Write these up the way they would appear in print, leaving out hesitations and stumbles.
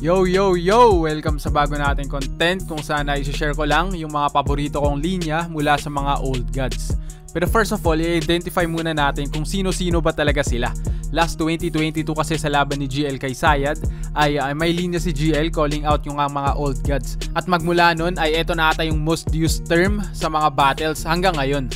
Yo, yo, yo! Welcome sa bago nating content kung saan ay i-share ko lang yung mga paborito kong linya mula sa mga old gods. Pero first of all, i-identify muna natin kung sino-sino ba talaga sila. Last 2022 kasi sa laban ni GL kay Sayad ay may linya si GL calling out yung mga old gods. At magmula nun ay eto na ata yung most used term sa mga battles hanggang ngayon.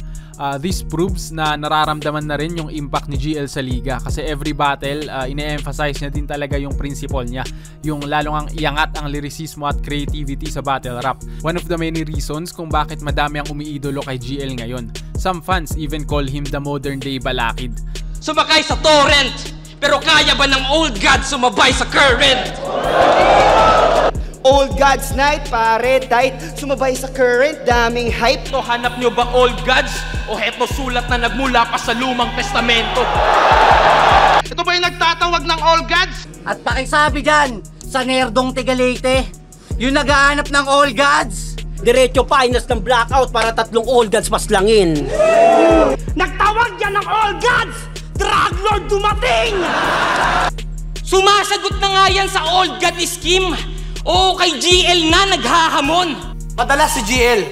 This proves na nararamdaman na rin yung impact ni GL sa liga kasi every battle ine-emphasize niya din talaga yung principle niya, yung lalong ang iangat ang lyricismo at creativity sa battle rap. One of the many reasons kung bakit madami ang umiidolo kay GL ngayon. Some fans even call him the modern day Balakid. Sumakay sa torrent, pero kaya ba ng old god sumabay sa current? Old Gods Night, pare, tight, sumabay sa current, daming hype. So hanap nyo ba old gods? O heto sulat na nagmula pa sa lumang testamento? Ito ba yung nagtatawag ng old gods? At pakisabi dyan, sa nerdong Tigalete, yung nagaanap ng old gods. Diretso finals ng blackout para 3 old gods paslangin. Nagtawag yan ng old gods! Drug Lord dumating! Sumasagot na nga yan sa old god scheme. O kay GL na naghahamon. Madalas si GL.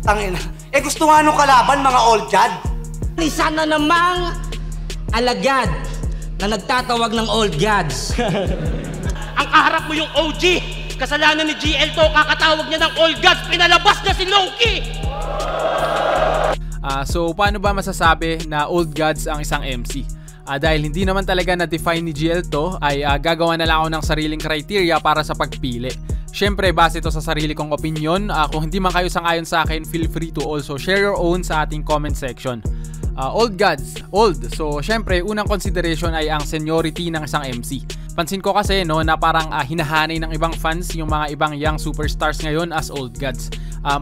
Tangina. Gusto nga nung kalaban mga old god. Isa na namang alagad na nagtatawag ng old gods. Ang kaharap mo yung OG. Kasalanan ni GL to, kakatawag niya ng old gods. Pinalabas na si Loki. So paano ba masasabi na old gods ang isang MC? Dahil hindi naman talaga na-define ni GL to, ay gagawa na lang ako ng sariling criteria para sa pagpili. Syempre, base ito sa sarili kong opinion. Kung hindi man kayo sang-ayon sa akin, feel free to also share your own sa ating comment section. Old gods, old. So, syempre, unang consideration ay ang seniority ng isang MC. Pansin ko kasi no, na parang hinahanay ng ibang fans yung mga ibang young superstars ngayon as old gods.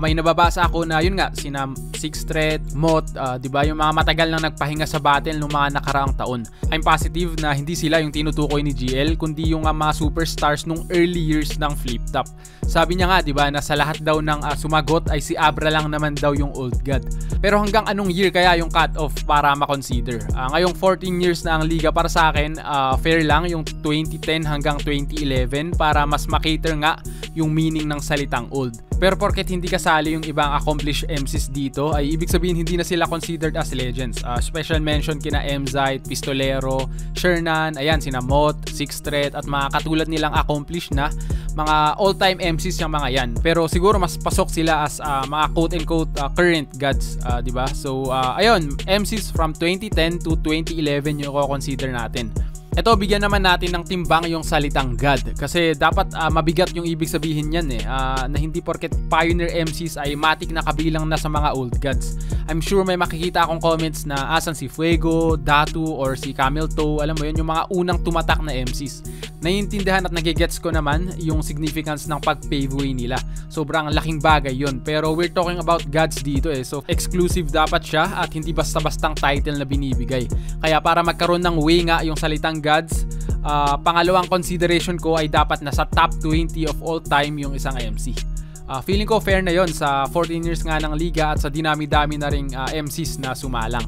May nababasa ako na yun nga, sina Six Threat, Mot, diba, yung mga matagal nang nagpahinga sa battle nung mga nakaraang taon. I'm positive na hindi sila yung tinutukoy ni GL, kundi yung mga superstars nung early years ng Flip Top. Sabi niya nga, diba, na sa lahat daw ng sumagot ay si Abra lang naman daw yung old god. Pero hanggang anong year kaya yung cut-off para makonsider? Ngayong 14 years na ang liga, para sa akin, fair lang yung 2010 hanggang 2011 para mas makater nga yung meaning ng salitang old. Pero porket hindi kasali yung ibang accomplished MCs dito, ay ibig sabihin hindi na sila considered as legends. Special mention kina Emzite, Pistolero, Shernan, ayan, sina Mot, Six Threat, at mga katulad nilang accomplished na mga all-time MCs yung mga yan. Pero siguro mas pasok sila as mga quote-unquote current gods, diba? So, ayun, MCs from 2010 to 2011 yung consider natin. Ito, bigyan naman natin ng timbang yung salitang God. Kasi dapat mabigat yung ibig sabihin yan na hindi porket pioneer MCs ay matik na kabilang na sa mga old gods. I'm sure may makikita akong comments na asan si Fuego, Datu, or si Camel Toe. Alam mo yun, yung mga unang tumatak na MCs. Naiintindihan at nagigets ko naman yung significance ng pag-pave way nila. Sobrang laking bagay yun. Pero we're talking about gods dito So exclusive dapat siya at hindi basta-bastang title na binibigay. Kaya para magkaroon ng way nga yung salitang gods, pangalawang consideration ko ay dapat nasa top 20 of all time yung isang MC. Feeling ko fair na yon sa 14 years nga ng liga at sa dinami-dami na ring MCs na sumalang.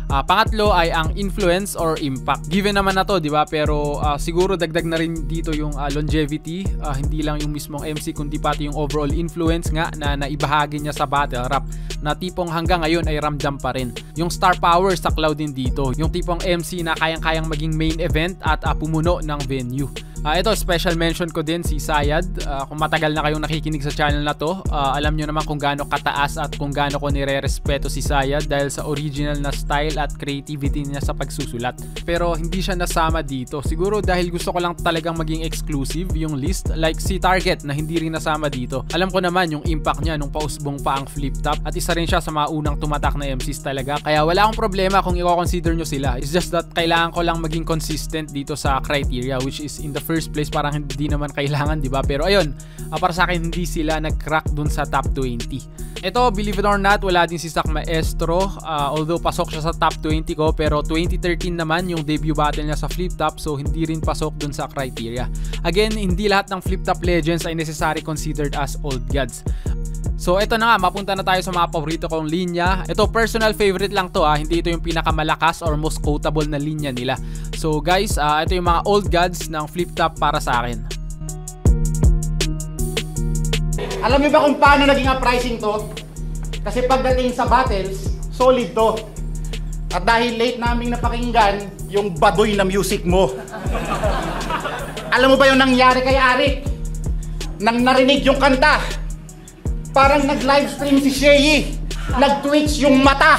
Pangatlo ay ang influence or impact. Given naman na to, di ba? Pero siguro dagdag na rin dito yung longevity. Hindi lang yung mismong MC kundi pati yung overall influence nga na naibahagi niya sa battle rap, na tipong hanggang ngayon ay ramdam pa rin. Yung star power sa cloud din dito. Yung tipong MC na kayang-kayang maging main event at pumuno ng venue. Ito, special mention ko din si Sayad. Kung matagal na kayong nakikinig sa channel na to, alam nyo naman kung gaano kataas at kung gaano ko nire-respeto si Sayad dahil sa original na style at creativity niya sa pagsusulat. Pero hindi siya nasama dito. Siguro dahil gusto ko lang talagang maging exclusive yung list, like si Target na hindi rin nasama dito. Alam ko naman yung impact niya nung pausbong pa ang Flip Top at isa rin siya sa mga unang tumatak na MCs talaga. Kaya wala akong problema kung i-consider nyo sila. It's just that kailangan ko lang maging consistent dito sa criteria, which is in the first place parang hindi naman kailangan, di ba? Pero ayun, para sa akin hindi sila nag-crack dun sa top 20. Ito, believe it or not, wala din si Sak Maestro, although pasok siya sa top 20 ko, pero 2013 naman yung debut battle niya sa Flip Top, so hindi rin pasok dun sa criteria. Again, hindi lahat ng Flip Top legends ay necessary considered as old gods. So ito na nga, mapunta na tayo sa mga paborito kong linya. Ito, personal favorite lang to hindi ito yung pinakamalakas or most quotable na linya nila. So guys, ito yung mga old gods ng Flip Top para sa akin. Alam niyo ba kung paano naging uprising to? Kasi pagdating sa battles, solid to. At dahil late naming napakinggan yung baduy na music mo. Alam mo ba yung nangyari kay Arik? Nang narinig yung kanta, parang nag-livestream si Sheyi. Nag-twitch yung mata.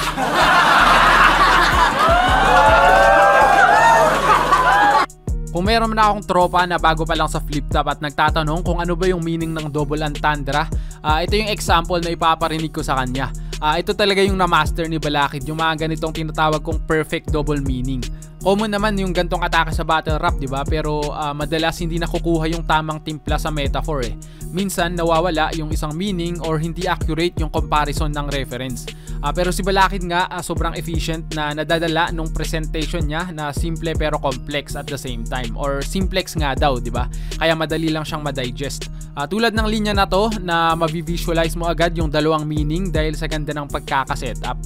Kung meron na akong tropa na bago pa lang sa flip top at nagtatanong kung ano ba yung meaning ng double entendre, ito yung example na ipaparinig ko sa kanya. Ito talaga yung na-master ni Balakid, yung mga ganitong tinatawag kong perfect double meaning. Common naman yung gantong atake sa battle rap, di ba? Pero madalas hindi nakukuha yung tamang timpla sa metaphor eh. Minsan nawawala yung isang meaning or hindi accurate yung comparison ng reference. Pero si Balakid nga sobrang efficient na nadadala nung presentation niya na simple pero complex at the same time, or simplex nga daw, di ba? Kaya madali lang siyang ma-digest. Tulad ng linya na to na mabivisualize mo agad yung dalawang meaning dahil sa ganda ng pagkakasetup.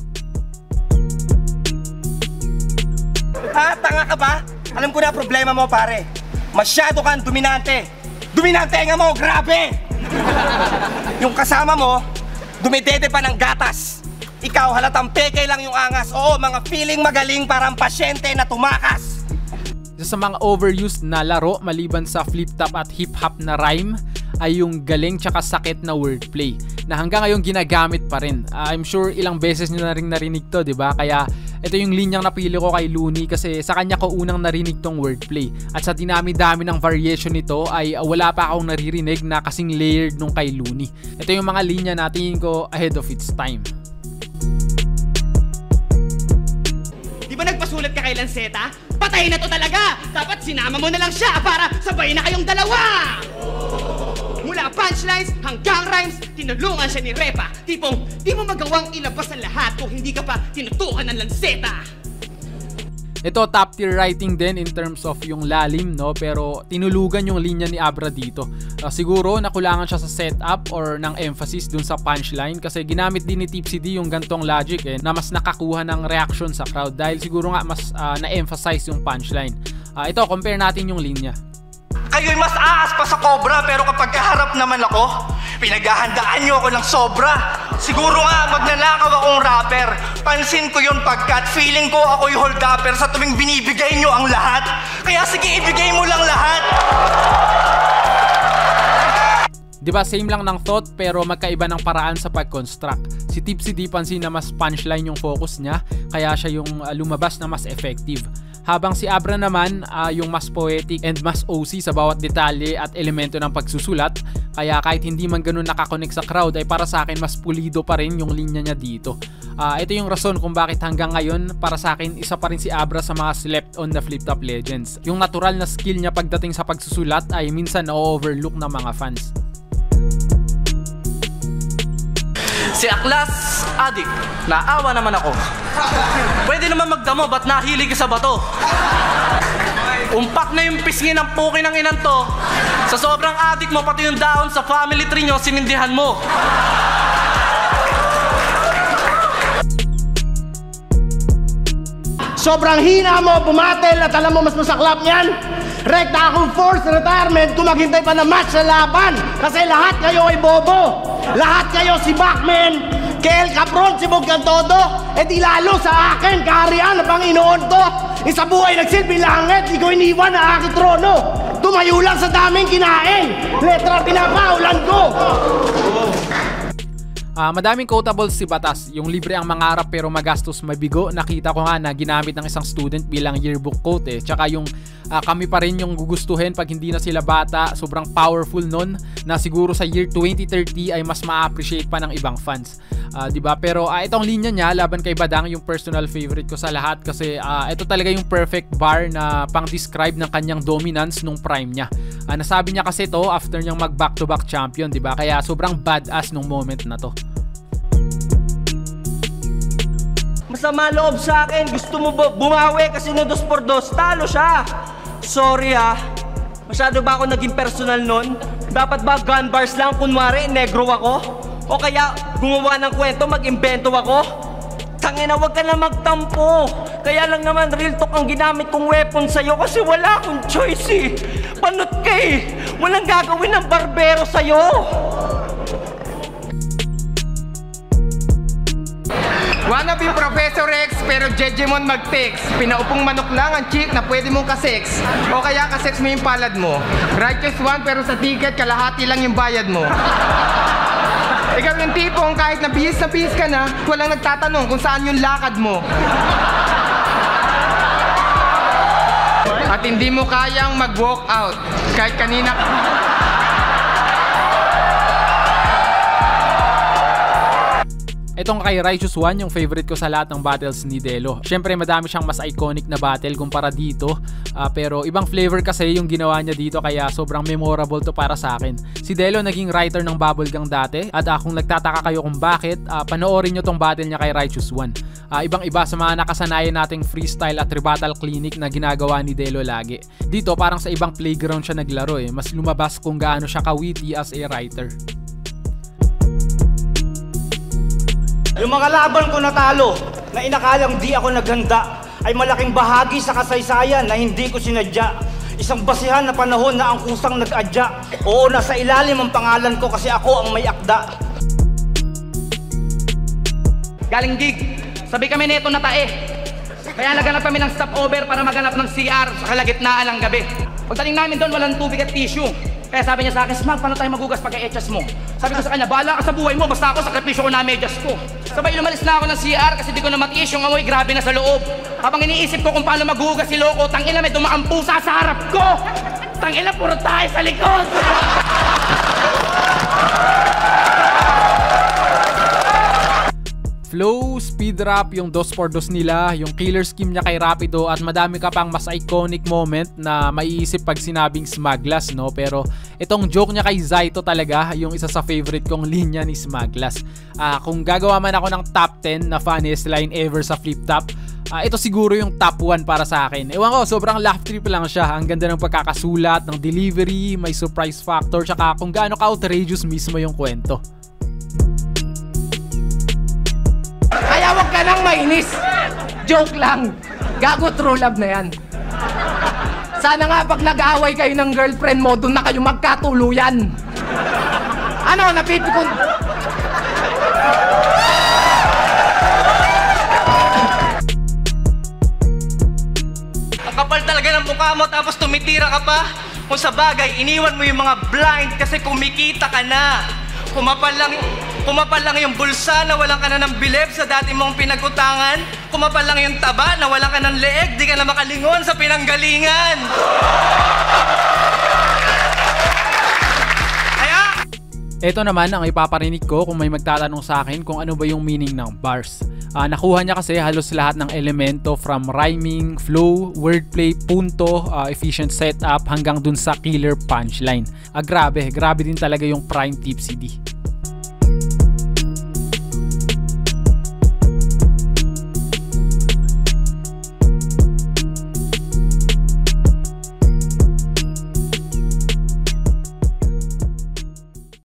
Ha? Tanga ka ba? Alam ko na problema mo, pare. Masyado kang dominante. Dominante nga mo, grabe! Yung kasama mo, dumidede pa ng gatas. Ikaw, halatang peke lang yung angas. Oo, mga feeling magaling parang pasyente na tumakas. Isa sa mga overused na laro maliban sa flip top at hip hop na rhyme ay yung galing tsaka sakit na wordplay na hanggang ngayon ginagamit pa rin. I'm sure ilang beses nyo na rin narinig to, diba? Kaya ito yung linyang napili ko kay Looney kasi sa kanya ko unang narinig tong wordplay. At sa dinami-dami ng variation nito ay wala pa akong naririnig na kasing layered nung kay Looney. Ito yung mga linya na tingin ko ahead of its time. Di ba nagpasulat ka kay Lanceta? Patay na to talaga! Dapat sinama mo na lang siya para sabay na kayong dalawa! Mula punchlines hanggang rhymes, tinulungan siya ni Repa. Tipong, di mo magawang ilabas ang lahat kung hindi ka pa tinutukan ng Lanceta. Ito top tier writing din in terms of yung lalim, no? Pero tinulugan yung linya ni Abra dito. Siguro nakulangan siya sa setup or ng emphasis dun sa punchline kasi ginamit din ni Tipsy D yung gantong logic na mas nakakuha ng reaction sa crowd dahil siguro nga mas na-emphasize yung punchline. Ito, compare natin yung linya. Kayo'y mas aas pa sa Cobra pero kapag kaharap naman ako, pinaghahandaan nyo ako ng sobra. Siguro nga magnanakaw akong rapper. Pansin ko yun pagkat feeling ko ako'y hold-upper sa tuwing binibigay nyo ang lahat. Kaya sige, ibigay mo lang lahat. Diba same lang ng thought pero magkaiba ng paraan sa pag-construct. Si Tipsy D pansin na mas punchline yung focus niya kaya siya yung lumabas na mas effective. Habang si Abra naman yung mas poetic and mas OC sa bawat detalye at elemento ng pagsusulat. Kaya kahit hindi man ganun nakakonect sa crowd ay para sa akin mas pulido pa rin yung linya niya dito. Ito yung rason kung bakit hanggang ngayon para sa akin isa pa rin si Abra sa mga slept on na flip top legends. Yung natural na skill niya pagdating sa pagsusulat ay minsan na-overlook ng mga fans. Si Aklas, adik, naawa naman ako. Pwede naman magdamo, ba't nahilig ka sa bato? Umpak na yung pisngi ng puki ng inan to. Sa sobrang adik mo, pati yung dahon sa family tree nyo, sinindihan mo. Sobrang hina mo, bumatel at alam mo mas masaklap niyan. Rekta akong forced retirement kung maghintay pa na match sa laban. Kasi lahat kayo ay bobo. Lahat kayo si Bachman, Kel Capron, si Bogdan Todo. E di lalo sa akin, kaharian na Panginoon to. Isa buhay nagsilbi langit, di ko iniwan na aking trono. Tumayo lang sa daming kinain. Letra pinapaulan ko. Madaming quotables si Batas, yung libre ang mangarap pero magastos mabigo. Nakita ko nga na ginamit ng isang student bilang yearbook quote Tsaka yung kami pa rin yung gugustuhin pag hindi na sila bata. Sobrang powerful nun na siguro sa year 2030 ay mas ma-appreciate pa ng ibang fans. Diba? Pero itong linya niya laban kay Badang yung personal favorite ko sa lahat kasi ito talaga yung perfect bar na pang-describe ng kanyang dominance nung prime niya. Nasabi niya kasi to after niyang mag back-to-back champion, diba? Kaya sobrang badass nung moment na to. Masama loob sa akin, gusto mo bumawi kasi no 2-2, talo siya. Sorry masyado ba ako naging personal nun? Dapat ba gun bars lang kunwari, negro ako? O kaya gumawa ng kwento, mag-imbento ako? Tangina, wag ka na magtampo. Kaya lang naman real talk ang ginamit kong weapon sa'yo kasi wala akong choice Panot ka Walang gagawin ng barbero sa'yo. Wannabe Professor X pero Jejemon mag-text. Pinaupong manok lang ang chick na pwede mong kasex. O kaya kasex mo yung palad mo. Righteous one pero sa ticket kalahati lang yung bayad mo. Ikaw yung tipong kahit na bihis ka na, walang nagtatanong kung saan yung lakad mo. At hindi mo kayang mag-walk out kahit kanina. Itong kay Righteous One, yung favorite ko sa lahat ng battles ni Delo. Syempre madami siyang mas iconic na battle kumpara dito, pero ibang flavor kasi yung ginawa niya dito kaya sobrang memorable to para sa akin. Si Delo naging writer ng Bubblegum dati at kung nagtataka kayo kung bakit, panoorin nyo tong battle niya kay Righteous One. Ibang iba sa mga nakasanayan nating freestyle at rebuttal clinic na ginagawa ni Delo lagi. Dito parang sa ibang playground siya naglaro mas lumabas kung gaano siya ka-witty as a writer. Yung mga laban ko natalo na inakalang di ako naghanda ay malaking bahagi sa kasaysayan na hindi ko sinadya. Isang basihan na panahon na ang kusang nag-adya. Oo, nasa ilalim ang pangalan ko kasi ako ang may akda. Galing gig, sabi kami neto na tae. Kaya naganap kami ng stopover para maganap ng CR sa kalagitnaan ng gabi. Pagdating namin doon, walang tubig at tissue. Kaya sabi niya sa akin, Smag, paano tayo magugas pagka-etchas mo? Sabi ko sa kanya, bahala ka sa buhay mo, basta ako sakripisyo ko na medyas ko. Sabay lumalis na ako ng CR kasi di ko na matiis yung amoy, grabe na sa loob. Habang iniisip ko kung paano magugas si Loco, tangina may dumaang pusa sa harap ko! Tangina, puro tayo sa likod! Flow, speed rap, yung 2x2 nila, yung killer scheme niya kay Rapido at madami ka pang mas iconic moment na maiisip pag sinabing Smaglas, no? Pero itong joke niya kay Zaito talaga, yung isa sa favorite kong linya ni Smaglas. Kung gagawa man ako ng top 10 na funniest line ever sa Flip Top, ito siguro yung top 1 para sa akin. Ewan ko, sobrang laugh trip lang siya. Ang ganda ng pagkakasulat, ng delivery, may surprise factor, tsaka kung gaano ka-outrageous mismo yung kwento. Kaya wag ka nang mainis. Joke lang. Gago, true love na yan. Sana nga pag nag-aaway kayo ng girlfriend mo, doon na kayo magkatuluyan. Ano, napipikon... Ang kapal talaga ng mukha mo tapos tumitira ka pa. Kung sa bagay, iniwan mo yung mga blind kasi kumikita ka na. Kumapal lang yung bulsa na walang ka na ng bilib sa dati mong pinagutangan. Kumapal lang yung taba na walang ka ng leeg, di ka na makalingon sa pinanggalingan. Ito naman ang ipaparinig ko kung may magtatanong sa akin kung ano ba yung meaning ng bars. Nakuha niya kasi halos lahat ng elemento from rhyming, flow, wordplay, punto, efficient setup hanggang dun sa killer punchline. Grabe din talaga yung Prime Tipsy D.